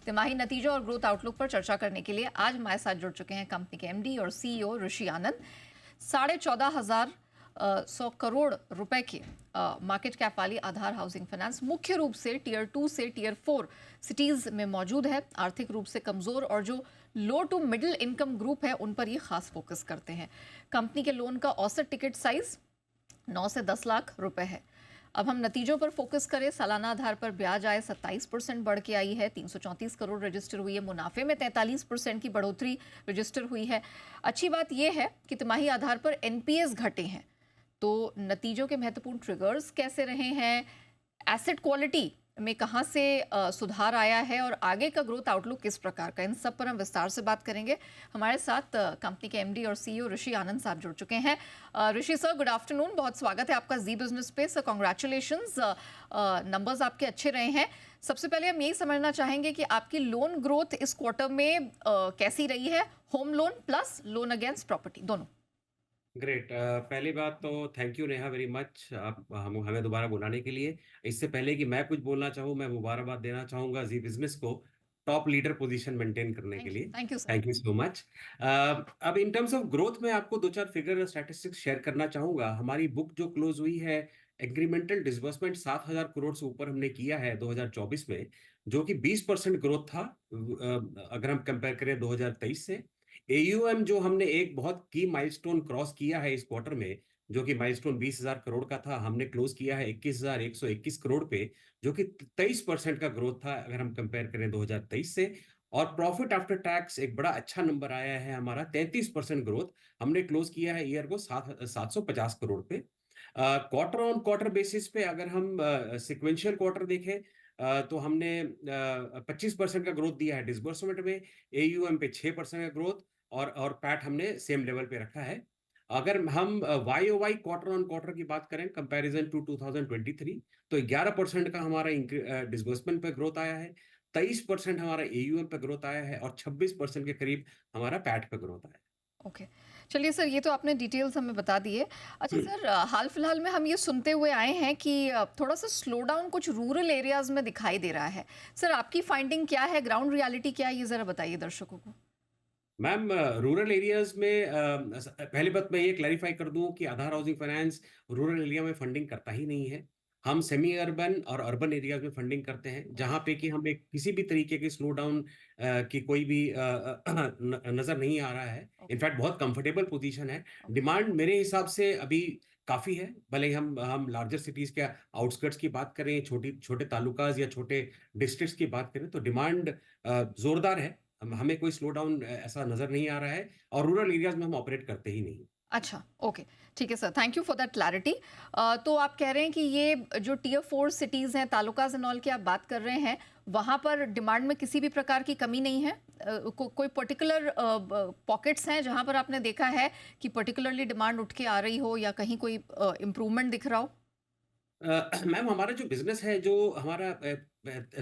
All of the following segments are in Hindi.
तिमाही नतीजों और ग्रोथ आउटलुक पर चर्चा करने के लिए आज हमारे साथ जुड़ चुके हैं कंपनी के एमडी और सीईओ ऋषि आनंद। 14,500 100 करोड़ रुपए की मार्केट कैप वाली आधार हाउसिंग फाइनेंस मुख्य रूप से टीयर 2 से टीयर 4 सिटीज में मौजूद है। आर्थिक रूप से कमजोर और जो लो टू मिडिल इनकम ग्रुप है उन पर ये खास फोकस करते हैं। कंपनी के लोन का औसत टिकट साइज 9 से 10 लाख रुपए है। अब हम नतीजों पर फोकस करें। सालाना आधार पर ब्याज आय 27% बढ़ के आई है, 334 करोड़ रजिस्टर हुई है। मुनाफे में 43% की बढ़ोतरी रजिस्टर हुई है। अच्छी बात यह है कि तिमाही आधार पर एनपीएस घटे हैं। तो नतीजों के महत्वपूर्ण ट्रिगर्स कैसे रहे हैं, एसेट क्वालिटी में कहां से सुधार आया है और आगे का ग्रोथ आउटलुक किस प्रकार का, इन सब पर हम विस्तार से बात करेंगे। हमारे साथ कंपनी के एमडी और सीईओ ऋषि आनंद साहब जुड़ चुके हैं। ऋषि सर, गुड आफ्टरनून, बहुत स्वागत है आपका जी बिजनेस पे। सर कॉन्ग्रेचुलेशंस, नंबर्स आपके अच्छे रहे हैं। सबसे पहले हम यही समझना चाहेंगे कि आपकी लोन ग्रोथ इस क्वार्टर में कैसी रही है, home loan plus lone against property दोनों। ग्रेट। पहली बात तो thank you Neha very much आप हमें दोबारा बुलाने के लिए। इससे पहले कि मैं कुछ बोलना चाहूँ, मैं मुबारकबाद देना चाहूँगा जी बिजनेस को टॉप लीडर पोजीशन मेंटेन करने के लिए। Thank you sir. Thank you so much. अब इन टर्म्स ऑफ ग्रोथ में आपको दो चार फिगर स्टैटिस्टिक्स शेयर करना चाहूँगा। हमारी बुक जो क्लोज हुई है, एग्रीमेंटल डिसबर्समेंट 7,000 करोड़ से ऊपर हमने किया है 2024 में, जो कि 20% ग्रोथ था अगर हम कंपेयर करें 2023 से। एयूएम जो हमने एक बहुत की माइलस्टोन क्रॉस किया है इस क्वार्टर में, जो कि माइलस्टोन 20,000 करोड़ का था, हमने क्लोज किया है 21,121 करोड़ पे, जो कि 23% का ग्रोथ था अगर हम कंपेयर करें 2023 से। और प्रॉफिट आफ्टर टैक्स एक बड़ा अच्छा नंबर आया है हमारा, 33% ग्रोथ। हमने क्लोज किया है ईयर को 750 करोड़ पे। क्वार्टर ऑन क्वार्टर बेसिस पे अगर हम सिक्वेंशियल क्वार्टर देखें, तो हमने 25% का ग्रोथ दिया है डिसबर्समेंट में, एयूएम पे 6% का ग्रोथ, और पैट हमने सेम लेवल पे रखा है। अगर हम Y O Y quarter on quarter की बात करें कंपैरिजन टू 2023, तो 11% का हमारा डिसबर्समेंट पे ग्रोथ आया है, 23% हमारा एयूएम पे ग्रोथ आया है, और 26% के करीब हमारा पैट पे ग्रोथ आया है। ओके, चलिए सर, ये तो आपने डिटेल्स हमें बता दी है। अच्छा सर, हाल फिलहाल में हम ये सुनते हुए आए हैं कि थोड़ा सा स्लो डाउन कुछ रूरल एरियाज में दिखाई दे रहा है। सर आपकी फाइंडिंग क्या है, ग्राउंड रियलिटी क्या है, ये ज़रा बताइए दर्शकों को। मैम, रूरल एरियाज में पहली बात मैं ये क्लैरिफाई कर दूं कि आधार हाउसिंग फाइनेंस रूरल एरिया में फंडिंग करता ही नहीं है। हम सेमी अर्बन और अर्बन एरियाज में फंडिंग करते हैं, जहां पे कि हमें किसी भी तरीके की स्लो डाउन की कोई भी नजर नहीं आ रहा है। ओके। इनफैक्ट बहुत कंफर्टेबल पोजीशन है। ओके। डिमांड मेरे हिसाब से अभी काफी है, भले ही हम लार्जर सिटीज के आउटस्कर्ट्स की बात करें, छोटी छोटे तालुकाज या छोटे डिस्ट्रिक्ट्स की बात करें, तो डिमांड जोरदार है। हमें कोई स्लो डाउन ऐसा नजर नहीं आ रहा है, और रूरल एरियाज में हम ऑपरेट करते ही नहीं। अच्छा, ओके, ठीक है sir, thank you for that clarity. तो आप कह रहे हैं कि ये जो टीयर 4 सिटीज़ हैं, तालुकाज एंड ऑल की आप बात कर रहे हैं, वहाँ पर डिमांड में किसी भी प्रकार की कमी नहीं है। कोई पर्टिकुलर पॉकेट्स हैं जहाँ पर आपने देखा है कि पर्टिकुलरली डिमांड उठ के आ रही हो या कहीं कोई इम्प्रूवमेंट दिख रहा हो? मैम, हमारा जो बिजनेस है, जो हमारा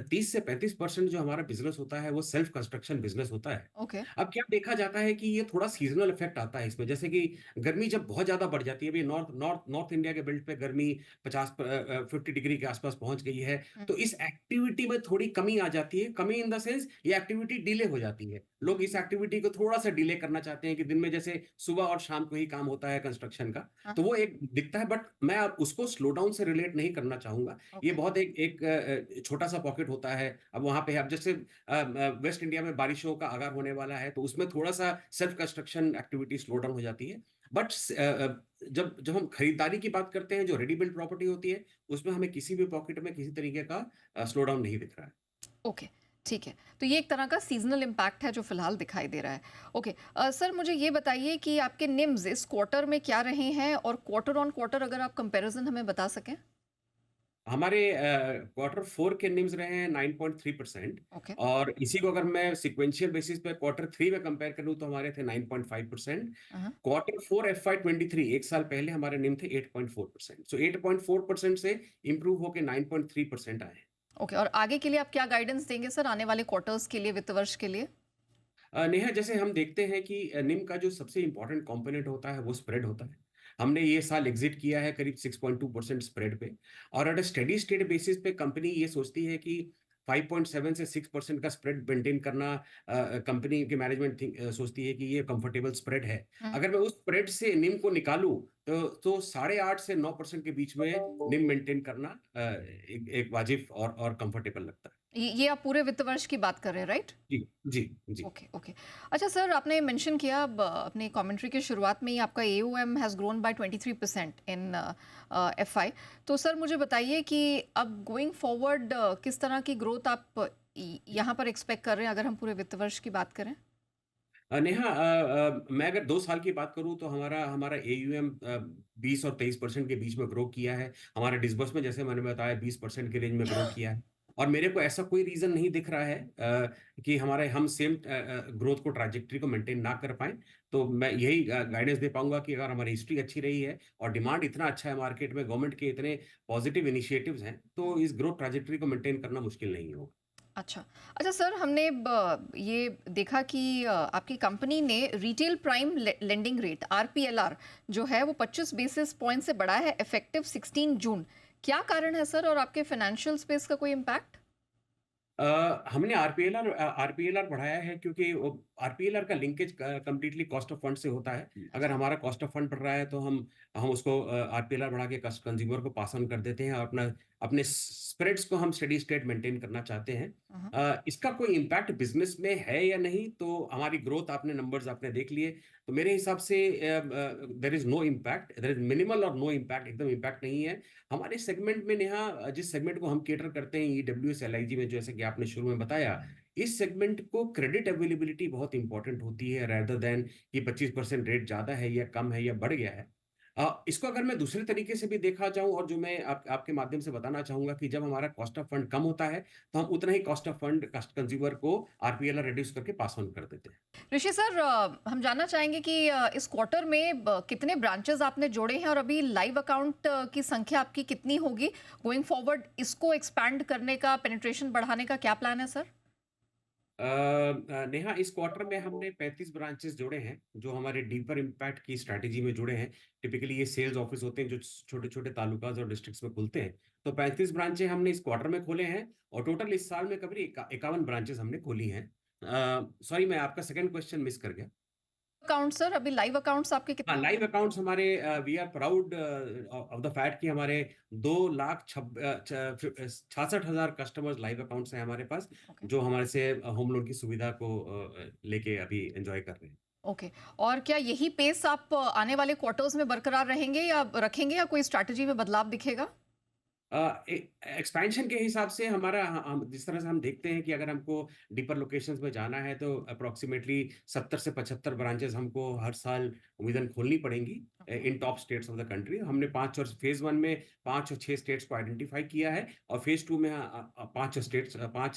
30 से 35% जो हमारा बिजनेस होता है, वो सेल्फ कंस्ट्रक्शन बिजनेस होता है। ओके। अब क्या देखा जाता है कि ये थोड़ा सीजनल इफेक्ट आता है इसमें, जैसे कि गर्मी जब बहुत ज्यादा बढ़ जाती है, अभी नॉर्थ नॉर्थ नॉर्थ इंडिया के बेल्ट पे गर्मी 50 डिग्री के आसपास पहुंच गई है। हम्म। तो इस एक्टिविटी में थोड़ी कमी आ जाती है। कमी इन द सेंस, ये एक्टिविटी डिले हो जाती है। लोग इस एक्टिविटी को थोड़ा सा डिले करना चाहते हैं कि दिन में जैसे सुबह और शाम को ही काम होता है कंस्ट्रक्शन का, हाँ। तो वो एक दिखता है। बट मैं अब उसको स्लो डाउन से रिलेट नहीं करना चाहूंगा। ये ओके। बहुत एक एक छोटा सा पॉकेट होता है। अब वहां पे अब जैसे वेस्ट इंडिया में बारिशों का आगाज होने वाला है, तो उसमें थोड़ा सा self construction activity slow down हो जाती है। बट जब जब हम खरीदारी की बात करते हैं, जो रेडी बिल्ड प्रॉपर्टी होती है, उसमें हमें किसी भी पॉकेट में किसी तरीके का स्लो डाउन नहीं दिख रहा है। ओके, ठीक है। तो ये एक तरह का सीजनल इम्पैक्ट है जो फिलहाल दिखाई दे रहा है। ओके, सर मुझे ये बताइए कि आपके निम्स इस क्वार्टर में क्या रहे हैं और क्वार्टर ऑन क्वार्टर अगर आप कंपैरिजन हमें बता सकें। हमारे क्वार्टर 4 के निम्स रहे हैं 9.3%। ओके। और इसी को अगर मैं सिक्वेंशियल बेसिस पे क्वार्टर 3 में कंपेयर करूं, तो हमारे थे 9.5%। हाँ। क्वार्टर 4 FY23, एक साल पहले हमारे निम थे 8.4%। सो 8.4% से इंप्रूव होके 9.3% आए हैं। ओके, और आगे के लिए आप क्या गाइडेंस देंगे सर, आने वाले क्वार्टर्स के लिए, वित्त वर्ष के लिए? नेहा, जैसे हम देखते हैं कि निम का जो सबसे इंपॉर्टेंट कंपोनेंट होता है, वो स्प्रेड होता है। हमने ये साल एग्जिट किया है करीब 6.2% स्प्रेड पे। और at a steady state basis पे कंपनी ये सोचती है कि 5.7 से 6% का स्प्रेड मेंटेन करना कंपनी की मैनेजमेंट सोचती है कि ये कंफर्टेबल स्प्रेड है। हम्म। अगर मैं उस स्प्रेड से निम को निकालूं तो 8.5 से 9% के बीच में निम मेंटेन करना एक वाजिब और कंफर्टेबल लगता है। ये आप पूरे वित्त वर्ष की बात कर रहे हैं, राइट? जी, जी, जी। Okay, okay. अच्छा सर, आपने मेंशन किया अपने कमेंट्री के शुरुआत में ही आपका AUM has grown by 23% in FY. तो सर मुझे बताइए कि अब गोइंग फॉरवर्ड किस तरह की ग्रोथ आप यहाँ पर एक्सपेक्ट कर रहे हैं, अगर हम पूरे वित्त वर्ष की बात करें? नेहा, मैं अगर 2 साल की बात करूँ तो हमारा हमारा एयूएम 20 और 23% के बीच में ग्रो किया है। हमारा डिसबर्समेंट जैसे मैंने बताया 20% के रेंज में ग्रो किया है। और मेरे को ऐसा कोई रीज़न नहीं दिख रहा है कि हम सेम ग्रोथ को ट्रैजेक्टरी को मेंटेन ना कर पाएँ। तो मैं यही गाइडेंस दे पाऊँगा कि अगर हमारी हिस्ट्री अच्छी रही है और डिमांड इतना अच्छा है मार्केट में, गवर्नमेंट के इतने पॉजिटिव इनिशिएटिव्स हैं, तो इस ग्रोथ ट्रैजेक्टरी को मेंटेन करना मुश्किल नहीं होगा। अच्छा। अच्छा सर, हमने ये देखा कि आपकी कंपनी ने रिटेल प्राइम लेंडिंग रेट आरपीएलआर जो है वो 25 बेसिस पॉइंट से बढ़ा है इफेक्टिव 16 जून। क्या कारण है सर, और आपके फाइनेंशियल स्पेस का कोई इम्पैक्ट? हमने आरपीएलआर बढ़ाया है क्योंकि आरपीएलआर का linkage completely cost of fund से होता है। अगर हमारा कॉस्ट ऑफ फंड बढ़ रहा है तो हम उसको आरपीएलआर बढ़ा के कंज्यूमर को पास ऑन कर देते हैं और अपना अपने स्प्रेड्स को हम स्टेडी स्टेट मेंटेन करना चाहते हैं। इसका कोई इम्पैक्ट बिजनेस में है या नहीं, तो हमारी ग्रोथ आपने नंबर्स आपने देख लिए, तो मेरे हिसाब से there is no impact, there is minimal और नो इम्पैक्ट, एकदम इम्पैक्ट नहीं है। हमारे सेगमेंट में नेहा, जिस सेगमेंट को हम केटर करते हैं ईडब्ल्यूएस एलआईजी में, जैसे कि आपने शुरू में बताया, इस सेगमेंट को क्रेडिट अवेलेबिलिटी बहुत इंपॉर्टेंट होती है रेदर देन कि 25% रेट ज्यादा है या कम है या बढ़ गया है। इसको अगर मैं दूसरे तरीके से भी देखा जाऊं, और जो मैं आपके माध्यम से बताना चाहूंगा कि जब हमारा कॉस्ट ऑफ फंड कम होता है तो हम उतना ही कॉस्ट ऑफ फंड कंज्यूमर को आरपीएलआर रिड्यूस करके पास ऑन कर देते हैं। ऋषि सर, हम जानना चाहेंगे कि इस क्वार्टर में कितने ब्रांचेस आपने जोड़े हैं और अभी लाइव अकाउंट की संख्या आपकी कितनी होगी? गोइंग फॉरवर्ड इसको एक्सपैंड करने का, पेनिट्रेशन बढ़ाने का क्या प्लान है सर? नेहा, इस क्वार्टर में हमने 35 ब्रांचेस जोड़े हैं जो हमारे डीपर इम्पैक्ट की स्ट्रैटेजी में जुड़े हैं। टिपिकली ये सेल्स ऑफिस होते हैं जो छोटे छोटे तालुकाज और डिस्ट्रिक्ट्स में खुलते हैं। तो 35 ब्रांचें हमने इस क्वार्टर में खोले हैं और टोटल इस साल में करीब 51 ब्रांचेस हमने खोली हैं। सॉरी, मैं आपका सेकंड क्वेश्चन मिस कर गया। अकाउंट सर, अभी लाइव अकाउंट्स आपके हाँ, कितने हो लाइव गए? अकाउंट्स हमारे, we are proud of the fact कि हमारे 2,66,000 कस्टमर्स लाइव अकाउंट्स हैं हमारे पास, ओके, जो हमारे से होम लोन की सुविधा को लेके अभी एंजॉय कर रहे हैं। ओके। और क्या यही पेस आप आने वाले क्वार्टर्स में बरकरार रहेंगे या रखेंगे, या कोई स्ट्रैटेजी में बदलाव दिखेगा? एक्सपेंशन के हिसाब से हमारा, जिस तरह से हम देखते हैं कि अगर हमको डीपर लोकेशंस में जाना है तो अप्रोक्सीमेटली 70 से 75 ब्रांचेस हमको हर साल उम्मीदन खोलनी पड़ेंगी in top states of the country. हमने 5 और फेज 1 में 5 और 6 स्टेट्स को आइडेंटिफाई किया है और फेज 2 में 5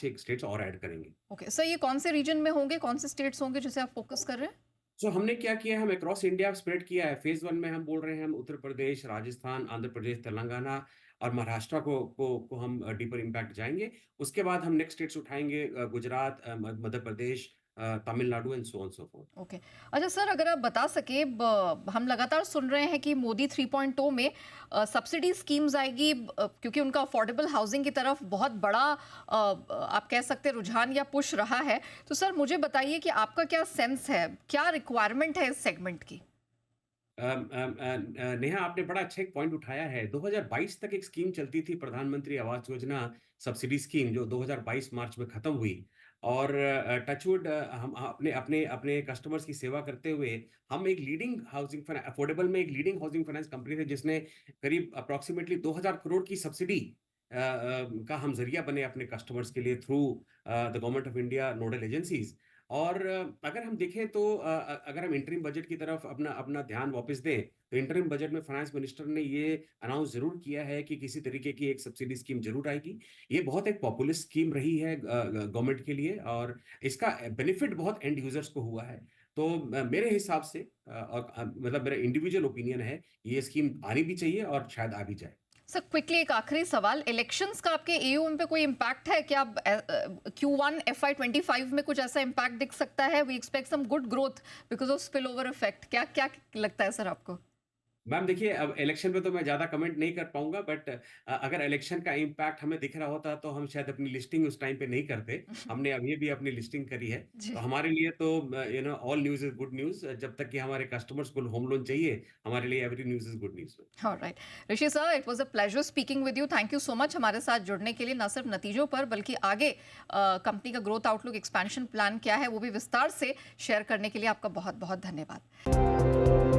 एक स्टेट्स और ऐड करेंगे। ओके सर, ये कौन से रीजन में होंगे, कौन से स्टेट्स होंगे जिसे आप फोकस कर रहे हैं? सो हमने क्या किया है, हम अक्रॉस इंडिया स्प्रेड किया है। फेज 1 में हम बोल रहे हैं हम उत्तर प्रदेश, राजस्थान, आंध्र प्रदेश, तेलंगाना और महाराष्ट्र को हम डीपर इम्पैक्ट जाएंगे। उसके बाद हम नेक्स्ट स्टेट्स उठाएंगे, Gujarat, Madhya Pradesh, Tamil Nadu and so on so fourth. Okay. अच्छा सर, अगर आप बता सके, हम लगातार सुन रहे हैं कि मोदी 3.0 में सब्सिडी स्कीम्स आएगी, क्योंकि उनका अफोर्डेबल हाउसिंग की तरफ बहुत बड़ा आप कह सकते हैं रुझान या पुश रहा है। तो सर मुझे बताइए कि आपका क्या सेंस है, क्या रिक्वायरमेंट है इस सेगमेंट की? नेहा, आपने बड़ा अच्छा एक पॉइंट उठाया है। 2022 तक एक स्कीम चलती थी, प्रधानमंत्री आवास योजना सब्सिडी स्कीम, जो 2022 मार्च में खत्म हुई। और टचवुड, हम अपने अपने अपने कस्टमर्स की सेवा करते हुए हम एक लीडिंग हाउसिंग अफोर्डेबल में एक लीडिंग हाउसिंग फाइनेंस कंपनी थे जिसने करीब अप्रोक्सीमेटली 2000 करोड़ की सब्सिडी का हम जरिया बने अपने कस्टमर्स के लिए through the government of India nodal agencies. और अगर हम देखें तो अगर हम इंटरिम बजट की तरफ अपना अपना ध्यान वापस दें, तो इंटरिम बजट में फाइनेंस मिनिस्टर ने ये अनाउंस जरूर किया है कि किसी तरीके की एक सब्सिडी स्कीम जरूर आएगी। ये बहुत एक पॉपुलर स्कीम रही है गवर्नमेंट के लिए, और इसका बेनिफिट बहुत एंड यूजर्स को हुआ है। तो मेरे हिसाब से मतलब मेरा इंडिविजुअल ओपिनियन है, ये स्कीम आनी भी चाहिए और शायद आ भी जाए। सर क्विकली एक आखिरी सवाल, इलेक्शंस का आपके एयूएम पे कोई इम्पैक्ट है क्या? Q1 FY25 में कुछ ऐसा इम्पैक्ट दिख सकता है? We expect some good growth because of spill over effect. क्या क्या लगता है सर आपको? मैम देखिए, अब इलेक्शन पे तो मैं ज़्यादा कमेंट नहीं कर पाऊँगा, बट अगर इलेक्शन का इम्पैक्ट हमें दिख रहा होता तो हम शायद अपनी लिस्टिंग उस टाइम पे नहीं करते। हमने अभी भी अपनी लिस्टिंग करी है। तो जी। हमारे लिए तो all news is good news. जब तक कि हमारे कस्टमर्स को होम लोन चाहिए, हमारे लिए every news is good news. Alright. Rishi sir, it was a pleasure speaking with you. Thank you so much हमारे साथ जुड़ने के लिए, ना सिर्फ नतीजों पर बल्कि आगे कंपनी का ग्रोथ आउटलुक, एक्सपेंशन प्लान क्या है वो भी विस्तार से शेयर करने के लिए आपका बहुत-बहुत धन्यवाद।